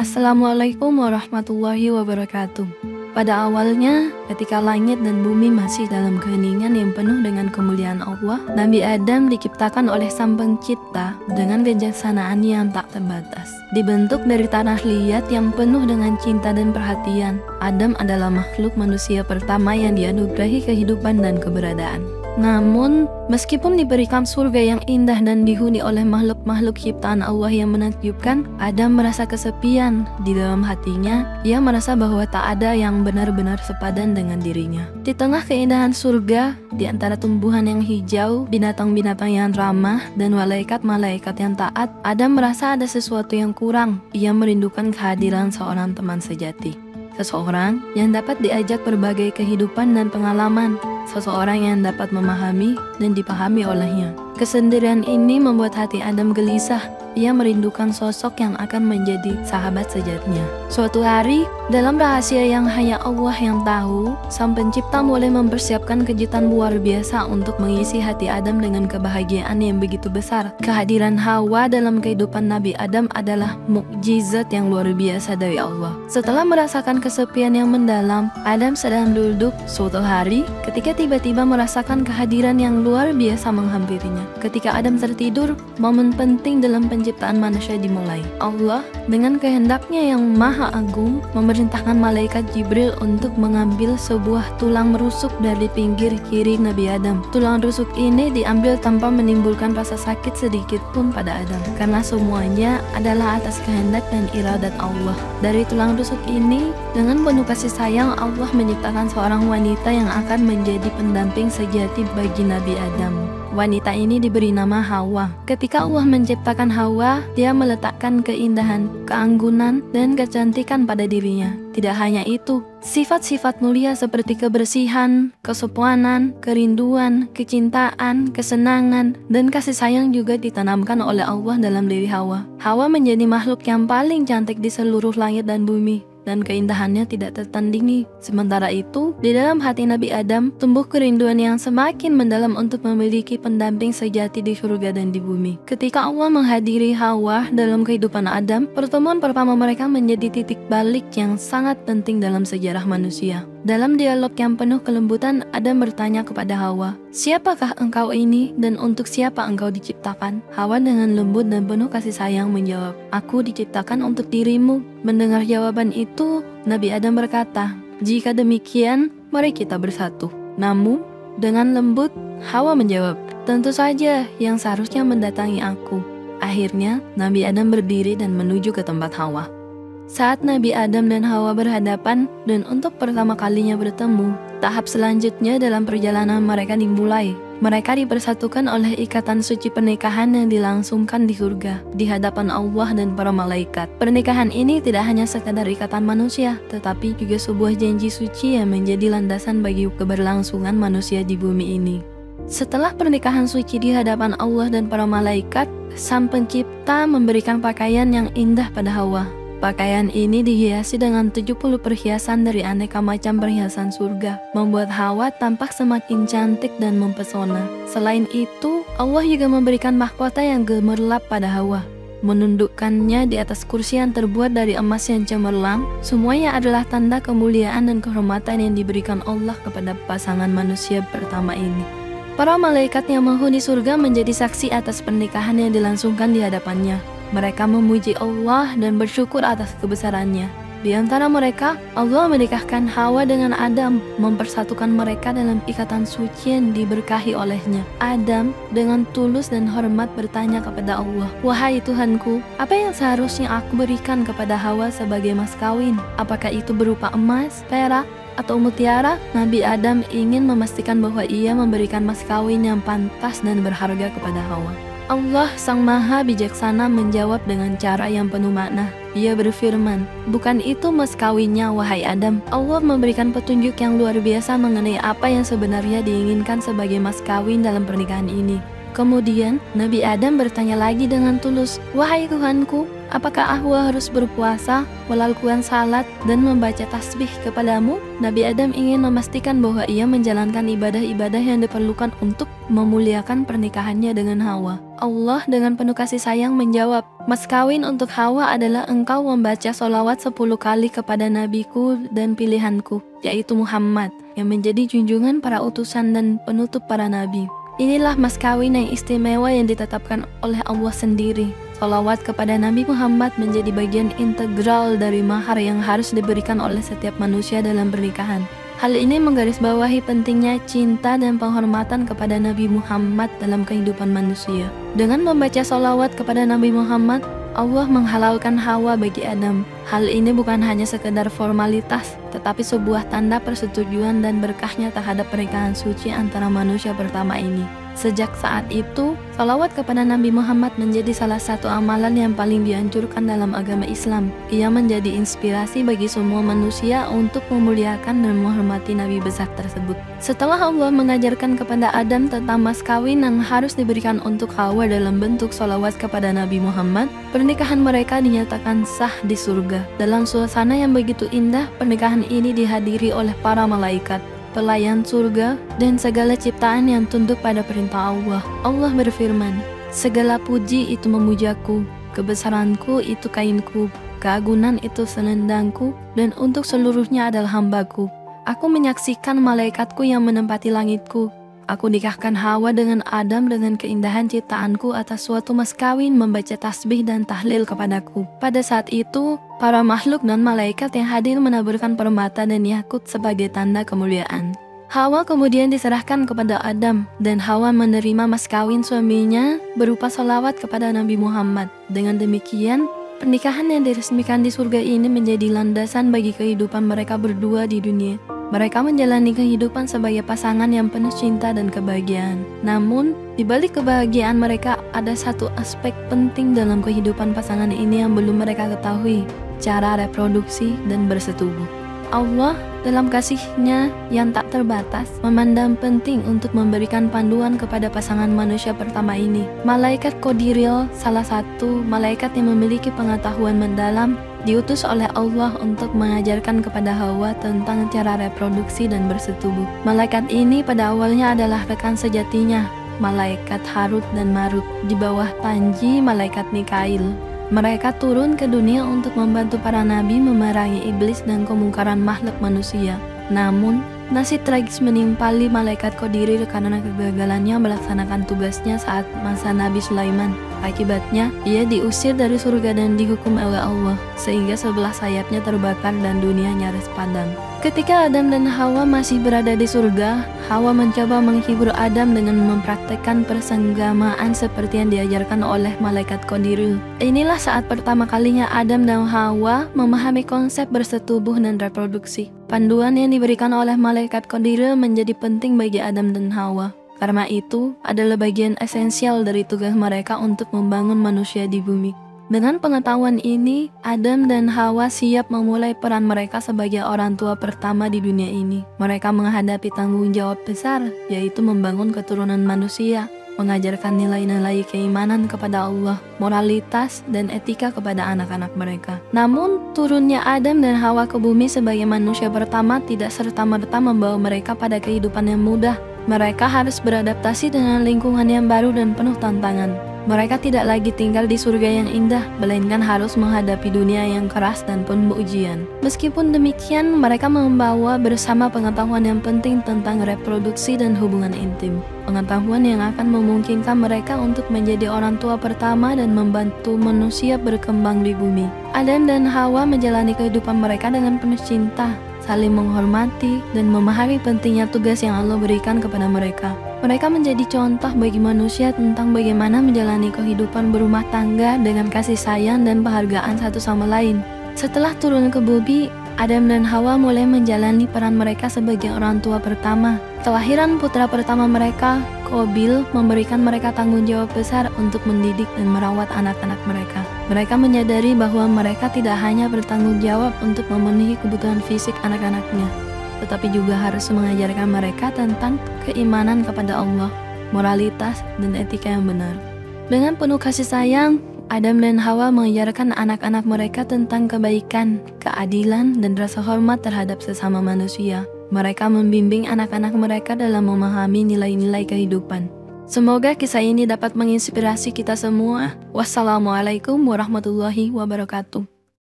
Assalamualaikum warahmatullahi wabarakatuh. Pada awalnya, ketika langit dan bumi masih dalam keheningan yang penuh dengan kemuliaan Allah, Nabi Adam diciptakan oleh Sang Pencipta dengan kebijaksanaan yang tak terbatas. Dibentuk dari tanah liat yang penuh dengan cinta dan perhatian, Adam adalah makhluk manusia pertama yang dianugerahi kehidupan dan keberadaan. Namun, meskipun diberikan surga yang indah dan dihuni oleh makhluk-makhluk ciptaan Allah yang menakjubkan, Adam merasa kesepian di dalam hatinya. Ia merasa bahwa tak ada yang benar-benar sepadan dengan dirinya. Di tengah keindahan surga, di antara tumbuhan yang hijau, binatang-binatang yang ramah, dan malaikat-malaikat yang taat, Adam merasa ada sesuatu yang kurang. Ia merindukan kehadiran seorang teman sejati. Seseorang yang dapat diajak berbagai kehidupan dan pengalaman, seseorang yang dapat memahami dan dipahami olehnya. Kesendirian ini membuat hati Adam gelisah. Ia merindukan sosok yang akan menjadi sahabat sejatinya. Suatu hari, dalam rahasia yang hanya Allah yang tahu, Sang Pencipta mulai mempersiapkan kejutan luar biasa untuk mengisi hati Adam dengan kebahagiaan yang begitu besar. Kehadiran Hawa dalam kehidupan Nabi Adam adalah mukjizat yang luar biasa dari Allah. Setelah merasakan kesepian yang mendalam, Adam sedang duduk suatu hari ketika tiba-tiba merasakan kehadiran yang luar biasa menghampirinya. Ketika Adam tertidur, momen penting dalam penciptaan manusia dimulai. Allah dengan kehendaknya yang maha agung memerintahkan malaikat Jibril untuk mengambil sebuah tulang rusuk dari pinggir kiri Nabi Adam. Tulang rusuk ini diambil tanpa menimbulkan rasa sakit sedikit pun pada Adam, karena semuanya adalah atas kehendak dan iradat Allah. Dari tulang rusuk ini, dengan penuh kasih sayang, Allah menciptakan seorang wanita yang akan menjadi pendamping sejati bagi Nabi Adam. Wanita ini diberi nama Hawa. Ketika Allah menciptakan Hawa, Dia meletakkan keindahan, keanggunan, dan kecantikan pada dirinya. Tidak hanya itu, sifat-sifat mulia seperti kebersihan, kesopanan, kerinduan, kecintaan, kesenangan, dan kasih sayang juga ditanamkan oleh Allah dalam diri Hawa. Hawa menjadi makhluk yang paling cantik di seluruh langit dan bumi, dan keindahannya tidak tertandingi. Sementara itu, di dalam hati Nabi Adam tumbuh kerinduan yang semakin mendalam untuk memiliki pendamping sejati di surga dan di bumi. Ketika Allah menghadiri Hawa dalam kehidupan Adam, pertemuan pertama mereka menjadi titik balik yang sangat penting dalam sejarah manusia. Dalam dialog yang penuh kelembutan, Adam bertanya kepada Hawa, "Siapakah engkau ini dan untuk siapa engkau diciptakan?" Hawa dengan lembut dan penuh kasih sayang menjawab, "Aku diciptakan untuk dirimu." Mendengar jawaban itu, Nabi Adam berkata, "Jika demikian, mari kita bersatu." Namun, dengan lembut, Hawa menjawab, "Tentu saja yang seharusnya mendatangi aku." Akhirnya, Nabi Adam berdiri dan menuju ke tempat Hawa. Saat Nabi Adam dan Hawa berhadapan dan untuk pertama kalinya bertemu, tahap selanjutnya dalam perjalanan mereka dimulai. Mereka dipersatukan oleh ikatan suci pernikahan yang dilangsungkan di surga, di hadapan Allah dan para malaikat. Pernikahan ini tidak hanya sekadar ikatan manusia, tetapi juga sebuah janji suci yang menjadi landasan bagi keberlangsungan manusia di bumi ini. Setelah pernikahan suci di hadapan Allah dan para malaikat, Sang Pencipta memberikan pakaian yang indah pada Hawa. Pakaian ini dihiasi dengan 70 perhiasan dari aneka macam perhiasan surga, membuat Hawa tampak semakin cantik dan mempesona. Selain itu, Allah juga memberikan mahkota yang gemerlap pada Hawa, menundukkannya di atas kursi yang terbuat dari emas yang cemerlang. Semuanya adalah tanda kemuliaan dan kehormatan yang diberikan Allah kepada pasangan manusia pertama ini. Para malaikat yang menghuni surga menjadi saksi atas pernikahan yang dilangsungkan di hadapannya. Mereka memuji Allah dan bersyukur atas kebesarannya. Di antara mereka, Allah menikahkan Hawa dengan Adam, mempersatukan mereka dalam ikatan suci yang diberkahi olehnya. Adam dengan tulus dan hormat bertanya kepada Allah, "Wahai Tuhanku, apa yang seharusnya aku berikan kepada Hawa sebagai mas kawin? Apakah itu berupa emas, perak, atau mutiara?" Nabi Adam ingin memastikan bahwa ia memberikan mas kawin yang pantas dan berharga kepada Hawa. Allah Sang Maha Bijaksana menjawab dengan cara yang penuh makna. Ia berfirman, "Bukan itu mas kawinnya, wahai Adam." Allah memberikan petunjuk yang luar biasa mengenai apa yang sebenarnya diinginkan sebagai mas kawin dalam pernikahan ini. Kemudian, Nabi Adam bertanya lagi dengan tulus, "Wahai Tuhanku, apakah aku harus berpuasa, melakukan salat, dan membaca tasbih kepadamu?" Nabi Adam ingin memastikan bahwa ia menjalankan ibadah-ibadah yang diperlukan untuk memuliakan pernikahannya dengan Hawa. Allah dengan penuh kasih sayang menjawab, "Mas kawin untuk Hawa adalah engkau membaca sholawat 10 kali kepada nabiku dan pilihanku, yaitu Muhammad, yang menjadi junjungan para utusan dan penutup para nabi." Inilah mas kawin yang istimewa yang ditetapkan oleh Allah sendiri. Sholawat kepada Nabi Muhammad menjadi bagian integral dari mahar yang harus diberikan oleh setiap manusia dalam pernikahan. Hal ini menggarisbawahi pentingnya cinta dan penghormatan kepada Nabi Muhammad dalam kehidupan manusia. Dengan membaca sholawat kepada Nabi Muhammad, Allah menghalalkan Hawa bagi Adam. Hal ini bukan hanya sekedar formalitas, tetapi sebuah tanda persetujuan dan berkahnya terhadap pernikahan suci antara manusia pertama ini. Sejak saat itu, salawat kepada Nabi Muhammad menjadi salah satu amalan yang paling dianjurkan dalam agama Islam. Ia menjadi inspirasi bagi semua manusia untuk memuliakan dan menghormati Nabi besar tersebut. Setelah Allah mengajarkan kepada Adam tentang mas kawin yang harus diberikan untuk Hawa dalam bentuk salawat kepada Nabi Muhammad, pernikahan mereka dinyatakan sah di surga. Dalam suasana yang begitu indah, pernikahan ini dihadiri oleh para malaikat, pelayan surga, dan segala ciptaan yang tunduk pada perintah Allah. Allah berfirman, "Segala puji itu memujaku, kebesaranku itu kainku, keagungan itu selendangku, dan untuk seluruhnya adalah hambaku. Aku menyaksikan malaikatku yang menempati langitku. Aku nikahkan Hawa dengan Adam dengan keindahan ciptaanku atas suatu mas kawin membaca tasbih dan tahlil kepadaku." Pada saat itu, para makhluk dan malaikat yang hadir menaburkan permata dan yakut sebagai tanda kemuliaan. Hawa kemudian diserahkan kepada Adam, dan Hawa menerima mas kawin suaminya berupa salawat kepada Nabi Muhammad. Dengan demikian, pernikahan yang diresmikan di surga ini menjadi landasan bagi kehidupan mereka berdua di dunia. Mereka menjalani kehidupan sebagai pasangan yang penuh cinta dan kebahagiaan. Namun, di balik kebahagiaan mereka ada satu aspek penting dalam kehidupan pasangan ini yang belum mereka ketahui, cara reproduksi dan bersetubuh. Allah dalam kasih-Nya yang tak terbatas memandang penting untuk memberikan panduan kepada pasangan manusia pertama ini. Malaikat Qadiril, salah satu malaikat yang memiliki pengetahuan mendalam, diutus oleh Allah untuk mengajarkan kepada Hawa tentang cara reproduksi dan bersetubuh. Malaikat ini pada awalnya adalah rekan sejatinya, malaikat Harut dan Marut, di bawah panji malaikat Mikail. Mereka turun ke dunia untuk membantu para nabi memerangi iblis dan kemungkaran makhluk manusia. Namun, nasib tragis menimpali malaikat Qadiril karena kegagalannya melaksanakan tugasnya saat masa Nabi Sulaiman. Akibatnya, ia diusir dari surga dan dihukum oleh Allah, sehingga sebelah sayapnya terbakar dan dunia nyaris padam. Ketika Adam dan Hawa masih berada di surga, Hawa mencoba menghibur Adam dengan mempraktekkan persenggamaan seperti yang diajarkan oleh malaikat Qadiril. Inilah saat pertama kalinya Adam dan Hawa memahami konsep bersetubuh dan reproduksi. Panduan yang diberikan oleh malaikat Qadiril menjadi penting bagi Adam dan Hawa. Karena itu adalah bagian esensial dari tugas mereka untuk membangun manusia di bumi. Dengan pengetahuan ini, Adam dan Hawa siap memulai peran mereka sebagai orang tua pertama di dunia ini. Mereka menghadapi tanggung jawab besar, yaitu membangun keturunan manusia, mengajarkan nilai-nilai keimanan kepada Allah, moralitas, dan etika kepada anak-anak mereka. Namun, turunnya Adam dan Hawa ke bumi sebagai manusia pertama tidak serta-merta membawa mereka pada kehidupan yang mudah. Mereka harus beradaptasi dengan lingkungan yang baru dan penuh tantangan. Mereka tidak lagi tinggal di surga yang indah, melainkan harus menghadapi dunia yang keras dan penuh ujian. Meskipun demikian, mereka membawa bersama pengetahuan yang penting tentang reproduksi dan hubungan intim. Pengetahuan yang akan memungkinkan mereka untuk menjadi orang tua pertama dan membantu manusia berkembang di bumi. Adam dan Hawa menjalani kehidupan mereka dengan penuh cinta, saling menghormati, dan memahami pentingnya tugas yang Allah berikan kepada mereka. Mereka menjadi contoh bagi manusia tentang bagaimana menjalani kehidupan berumah tangga dengan kasih sayang dan penghargaan satu sama lain. Setelah turun ke bumi, Adam dan Hawa mulai menjalani peran mereka sebagai orang tua pertama. Kelahiran putra pertama mereka, Qabil, memberikan mereka tanggung jawab besar untuk mendidik dan merawat anak-anak mereka. Mereka menyadari bahwa mereka tidak hanya bertanggung jawab untuk memenuhi kebutuhan fisik anak-anaknya, tetapi juga harus mengajarkan mereka tentang keimanan kepada Allah, moralitas, dan etika yang benar. Dengan penuh kasih sayang, Adam dan Hawa mengajarkan anak-anak mereka tentang kebaikan, keadilan, dan rasa hormat terhadap sesama manusia. Mereka membimbing anak-anak mereka dalam memahami nilai-nilai kehidupan. Semoga kisah ini dapat menginspirasi kita semua. Wassalamualaikum warahmatullahi wabarakatuh.